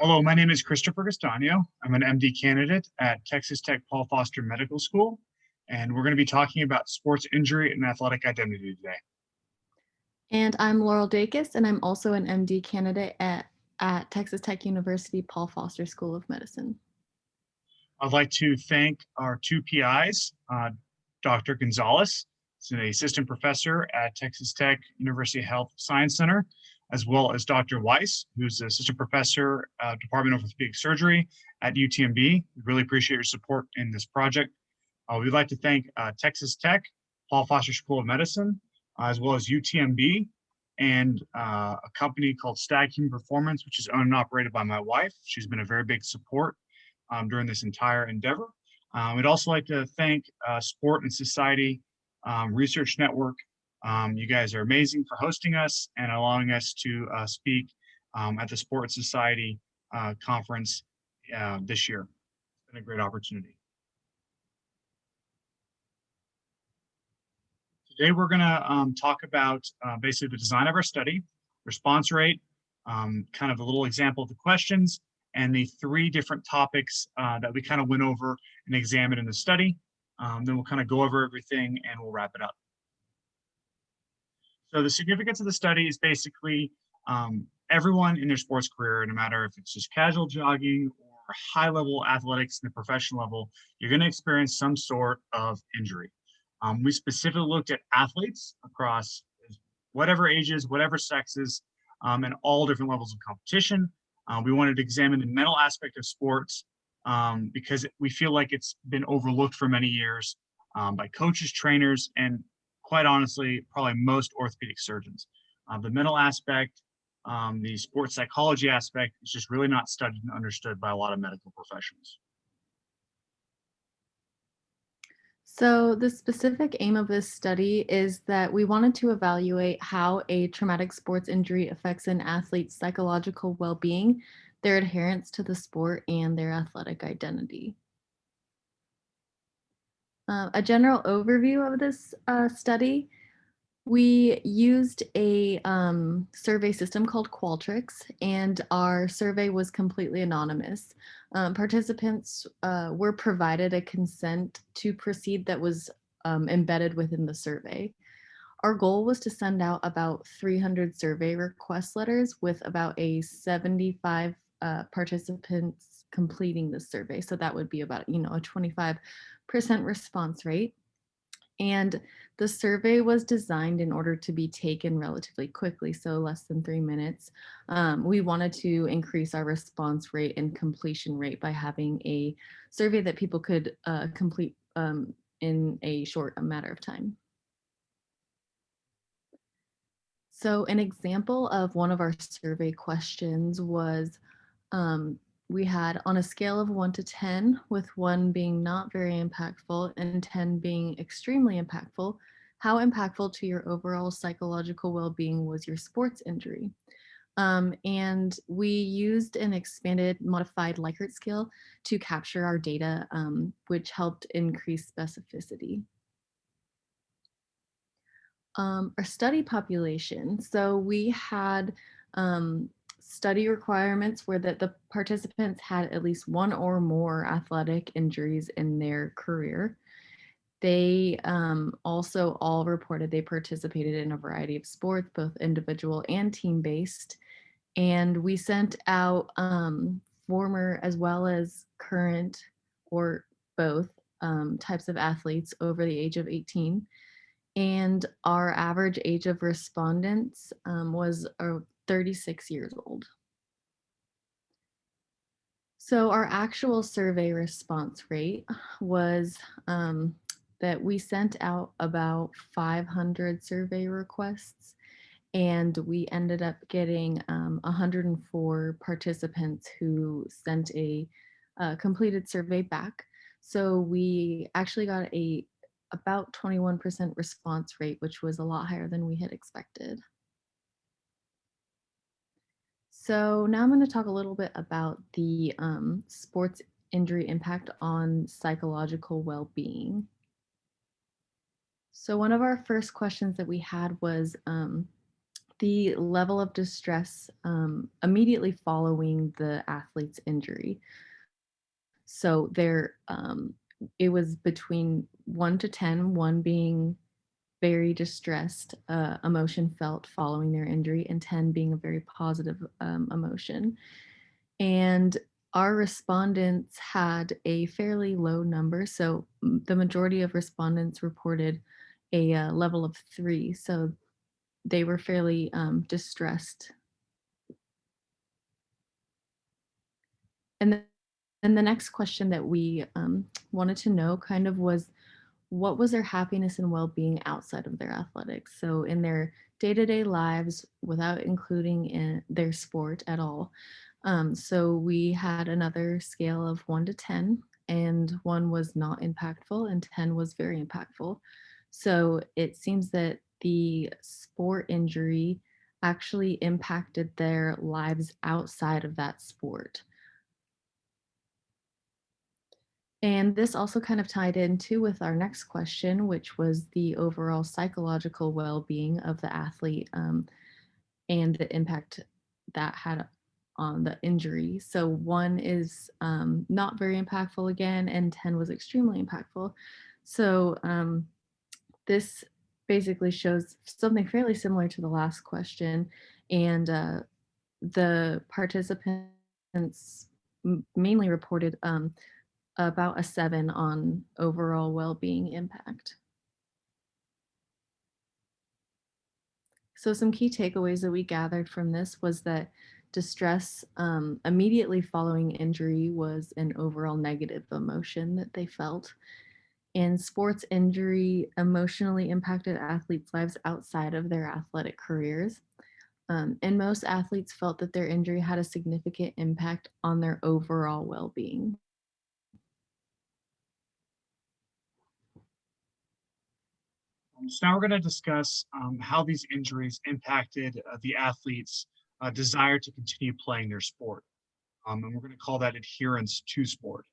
Hello, my name is Christopher Castagno. I'm an MD candidate at Texas Tech Paul Foster Medical School, and we're going to be talking about sports injury and athletic identity today. And I'm Laurel Dacus, and I'm also an MD candidate at Texas Tech University Paul Foster School of Medicine. I'd like to thank our two PIs, Dr. Gonzalez, who's an assistant professor at Texas Tech University Health Science Center, as well as Dr. Weiss, who's an assistant professor, Department of Orthopedic Surgery at UTMB. We really appreciate your support in this project. We'd like to thank Texas Tech, Paul Foster School of Medicine, as well as UTMB, and a company called Stagno Performance, which is owned and operated by my wife. She's been a very big support during this entire endeavor. We'd also like to thank Sport and Society Research Network. You guys are amazing for hosting us and allowing us to speak at the Sport and Society conference this year. It's been a great opportunity. Today, we're going to talk about basically the design of our study, response rate, kind of a little example of the questions, and the three different topics that we kind of went over and examined in the study. Then we'll kind of go over everything and we'll wrap it up. So the significance of the study is basically everyone in their sports career, no matter if it's just casual jogging or high-level athletics in the professional level, you're going to experience some sort of injury. We specifically looked at athletes across whatever ages, whatever sexes, and all different levels of competition. We wanted to examine the mental aspect of sports because we feel like it's been overlooked for many years by coaches, trainers, and quite honestly, probably most orthopedic surgeons. The mental aspect, the sports psychology aspect is just really not studied and understood by a lot of medical professionals. So the specific aim of this study is that we wanted to evaluate how a traumatic sports injury affects an athlete's psychological well-being, their adherence to the sport, and their athletic identity. A general overview of this study: we used a survey system called Qualtrics, and our survey was completely anonymous. Participants were provided a consent to proceed that was embedded within the survey. Our goal was to send out about 300 survey request letters with about a 75 participants completing the survey. So that would be about, a 25% response rate. And the survey was designed in order to be taken relatively quickly, so less than 3 minutes. We wanted to increase our response rate and completion rate by having a survey that people could complete in a short matter of time. So an example of one of our survey questions was, we had on a scale of 1 to 10, with 1 being not very impactful and 10 being extremely impactful, how impactful to your overall psychological well-being was your sports injury? And we used an expanded modified Likert scale to capture our data, which helped increase specificity. Our study population. So we had study requirements where that the participants had at least 1 or more athletic injuries in their career. They also all reported they participated in a variety of sports, both individual and team-based. And we sent out former as well as current, or both, types of athletes over the age of 18. And our average age of respondents was 36 years old. So our actual survey response rate was that we sent out about 500 survey requests, and we ended up getting 104 participants who sent a completed survey back. So we actually got about 21% response rate, which was a lot higher than we had expected. So now I'm going to talk a little bit about the sports injury impact on psychological well-being. So one of our first questions that we had was the level of distress immediately following the athlete's injury. So it was between 1 to 10, one being very distressed emotion felt following their injury, and 10 being a very positive emotion. And our respondents had a fairly low number. So the majority of respondents reported a level of 3. So they were fairly distressed. And then the next question that we wanted to know kind of was, what was their happiness and well-being outside of their athletics? So in their day-to-day lives, without including in their sport at all. So we had another scale of 1 to 10, and 1 was not impactful and 10 was very impactful. So it seems that the sport injury actually impacted their lives outside of that sport. And this also kind of tied in too with our next question, which was the overall psychological well-being of the athlete, and the impact that had on the injury. So 1 is not very impactful again, and 10 was extremely impactful. So this basically shows something fairly similar to the last question, and the participants mainly reported about a 7 on overall well-being impact. So some key takeaways that we gathered from this was that distress immediately following injury was an overall negative emotion that they felt. And sports injury emotionally impacted athletes' lives outside of their athletic careers. And most athletes felt that their injury had a significant impact on their overall well-being. So now we're going to discuss how these injuries impacted the athlete's desire to continue playing their sport. And we're going to call that adherence to sport.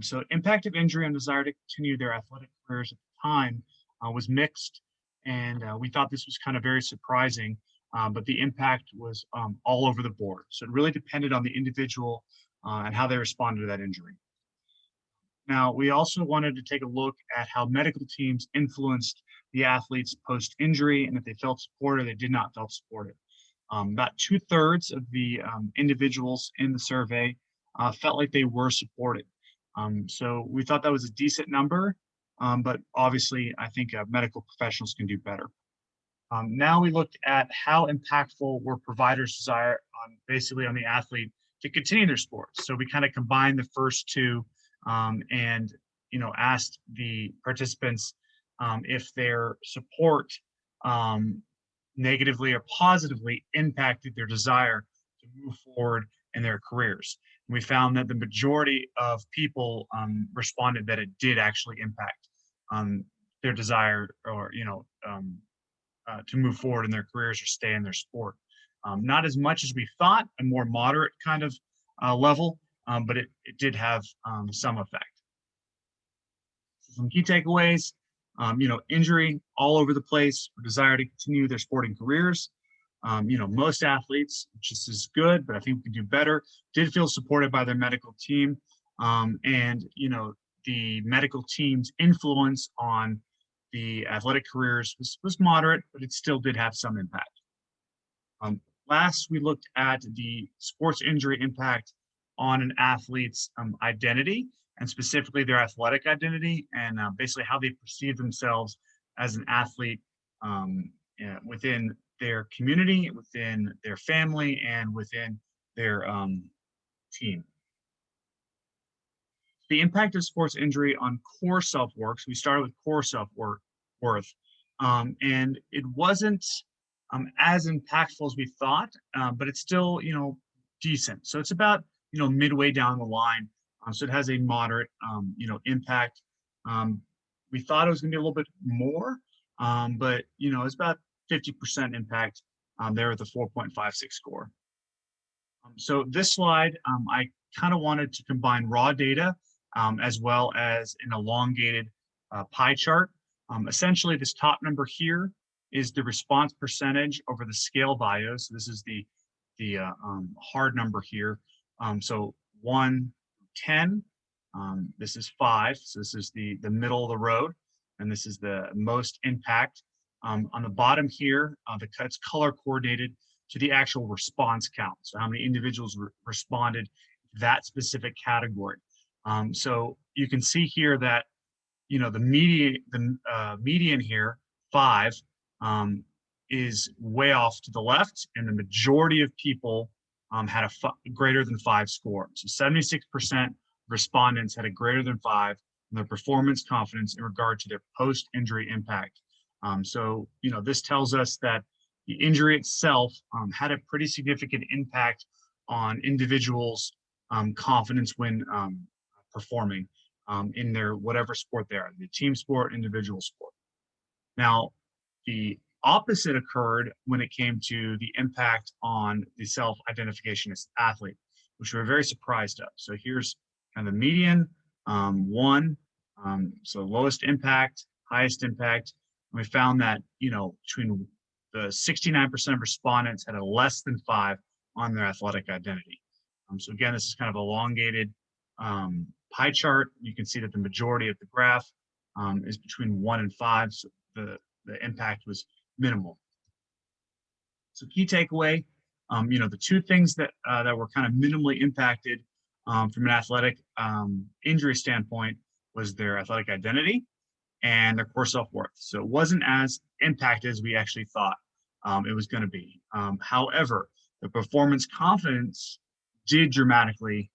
So impact of injury on desire to continue their athletic careers at the time was mixed, and we thought this was kind of very surprising, but the impact was all over the board. So it really depended on the individual and how they responded to that injury. Now, we also wanted to take a look at how medical teams influenced the athletes post-injury, and if they felt supported, they did not feel supported. About 2/3 of the individuals in the survey felt like they were supported. So we thought that was a decent number, but obviously I think medical professionals can do better. Now we looked at how impactful were providers' desire on basically on the athlete to continue their sports. So we kind of combined the first two, and asked the participants if their support negatively or positively impacted their desire to move forward in their careers. And we found that the majority of people responded that it did actually impact their desire, or to move forward in their careers or stay in their sport. Not as much as we thought, a more moderate kind of level, but it did have some effect. So some key takeaways, injury all over the place, or desire to continue their sporting careers. Most athletes, which is good, but I think we can do better, did feel supported by their medical team. And the medical team's influence on the athletic careers was moderate, but it still did have some impact. Last, we looked at the sports injury impact on an athlete's identity, and specifically their athletic identity, and basically how they perceive themselves as an athlete within their community, within their family, and within their team. The impact of sports injury on core self-worth. So we started with core self-worth, and it wasn't as impactful as we thought, but it's still, decent. So it's about, midway down the line. So it has a moderate, impact. We thought it was going to be a little bit more, but it's about 50% impact there with a 4.56 score. So this slide, I kind of wanted to combine raw data as well as an elongated pie chart. Essentially, this top number here is the response percentage over the scale value. So this is the hard number here. So 1, 10, this is 5. So this is the middle of the road, and this is the most impact. On the bottom here, it's color coordinated to the actual response count. So how many individuals responded to that specific category. So you can see here that the median here, 5, is way off to the left, and the majority of people had a greater than 5 score. So 76% respondents had a greater than 5 in their performance confidence in regard to their post-injury impact. So this tells us that the injury itself had a pretty significant impact on individuals' confidence when performing in their whatever sport they are, the team sport, individual sport. Now, the opposite occurred when it came to the impact on the self-identification as athlete, which we're very surprised of. So here's kind of the median, 1, so lowest impact, highest impact. And we found that, between the 69% of respondents had a less than 5 on their athletic identity. So again, this is kind of elongated pie chart. You can see that the majority of the graph is between 1 and 5. So the impact was minimal. So key takeaway, the two things that were kind of minimally impacted from an athletic injury standpoint was their athletic identity and their core self-worth. So it wasn't as impacted as we actually thought it was going to be. However, the performance confidence did dramatically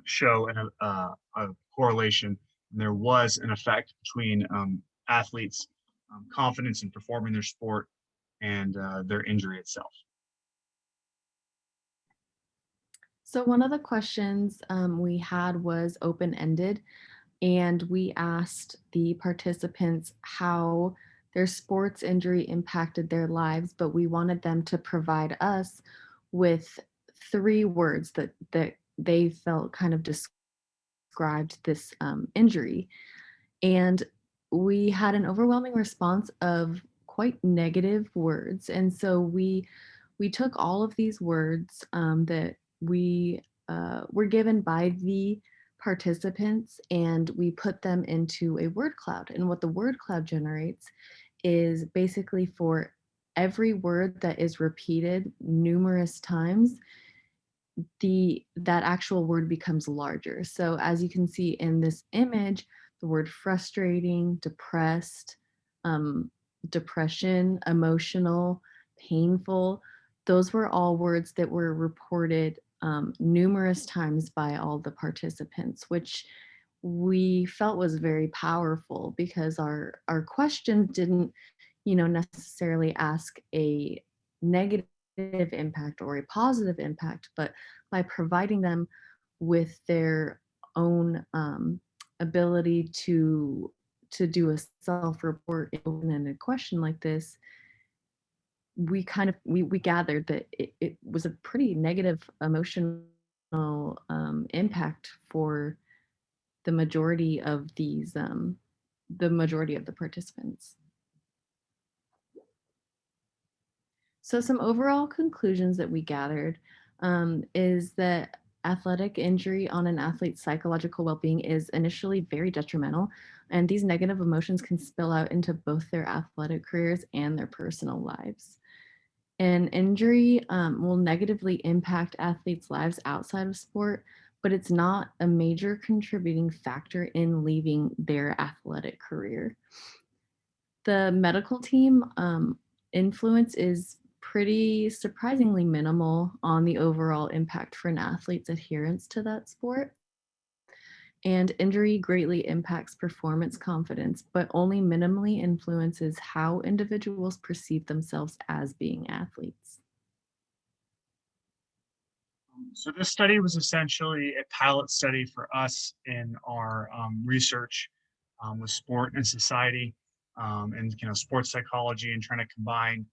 show a correlation, and there was an effect between athletes' confidence in performing their sport and their injury itself. So one of the questions we had was open-ended, and we asked the participants how their sports injury impacted their lives, but we wanted them to provide us with 3 words that they felt kind of described this injury. And we had an overwhelming response of quite negative words. And so we took all of these words that we were given by the participants, and we put them into a word cloud. And what the word cloud generates is basically for every word that is repeated numerous times, that actual word becomes larger. So as you can see in this image, the word frustrating, depressed, depression, emotional, painful, those were all words that were reported numerous times by all the participants, which we felt was very powerful because our questions didn't, necessarily ask a negative impact or a positive impact, but by providing them with their own ability to do a self-report in a question like this, we gathered that it was a pretty negative emotional impact for the majority of the participants. So some overall conclusions that we gathered is that athletic injury on an athlete's psychological well-being is initially very detrimental, and these negative emotions can spill out into both their athletic careers and their personal lives. An injury will negatively impact athletes' lives outside of sport, but it's not a major contributing factor in leaving their athletic career. The medical team influence is pretty surprisingly minimal on the overall impact for an athlete's adherence to that sport. And injury greatly impacts performance confidence, but only minimally influences how individuals perceive themselves as being athletes. So this study was essentially a pilot study for us in our research with sport and society, and sports psychology, and trying to combine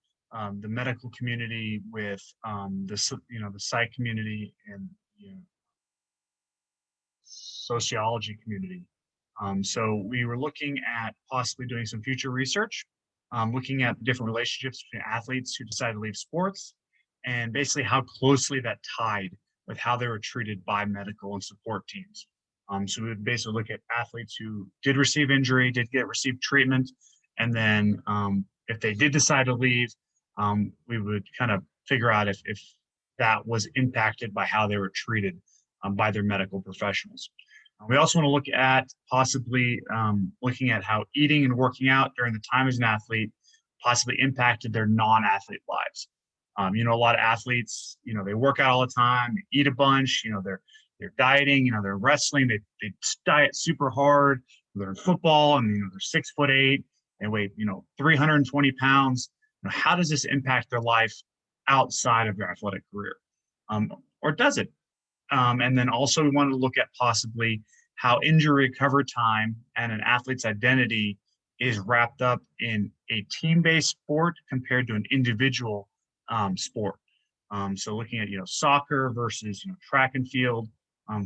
the medical community with the psych community and sociology community. So we were looking at possibly doing some future research looking at different relationships between athletes who decide to leave sports and basically how closely that tied with how they were treated by medical and support teams. So we would basically look at athletes who did receive injury, receive treatment, and then if they did decide to leave, we would kind of figure out if that was impacted by how they were treated by their medical professionals. We also want to look at possibly looking at how eating and working out during the time as an athlete possibly impacted their non-athlete lives. A lot of athletes, they work out all the time, they eat a bunch, they're dieting, they're wrestling, they diet super hard, they're in football and they're 6'8", they weigh 320 pounds. How does this impact their life outside of their athletic career? Or does it? And then also we wanted to look at possibly how injury recovery time and an athlete's identity is wrapped up in a team-based sport compared to an individual sport. So looking at soccer versus track and field,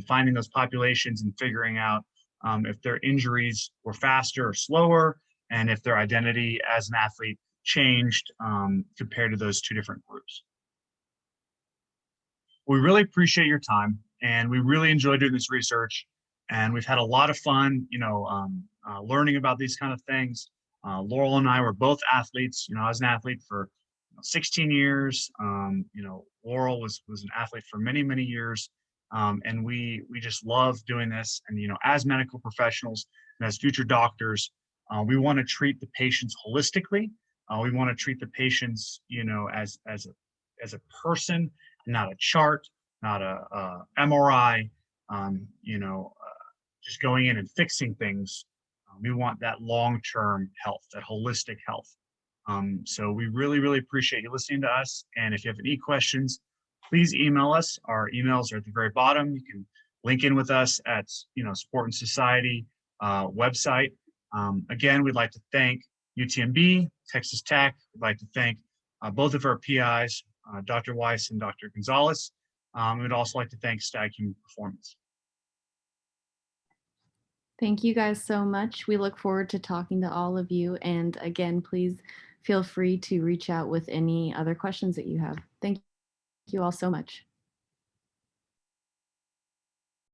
finding those populations and figuring out if their injuries were faster or slower, and if their identity as an athlete changed compared to those two different groups. We really appreciate your time, and we really enjoyed doing this research, and we've had a lot of fun, learning about these kind of things. Laurel and I were both athletes. I was an athlete for 16 years. Laurel was an athlete for many, many years. And we just love doing this. And, as medical professionals and as future doctors, we want to treat the patients holistically. We want to treat the patients, as a person, not a chart, not a MRI, just going in and fixing things. We want that long-term health, that holistic health. So we really, really appreciate you listening to us. And if you have any questions, please email us. Our emails are at the very bottom. You can link in with us at, Sport and Society website. Again, we'd like to thank UTMB, Texas Tech. We'd like to thank both of our PIs, Dr. Weiss and Dr. Gonzalez. We'd also like to thank Stag Performance. Thank you guys so much. We look forward to talking to all of you. And again, please feel free to reach out with any other questions that you have. Thank you all so much.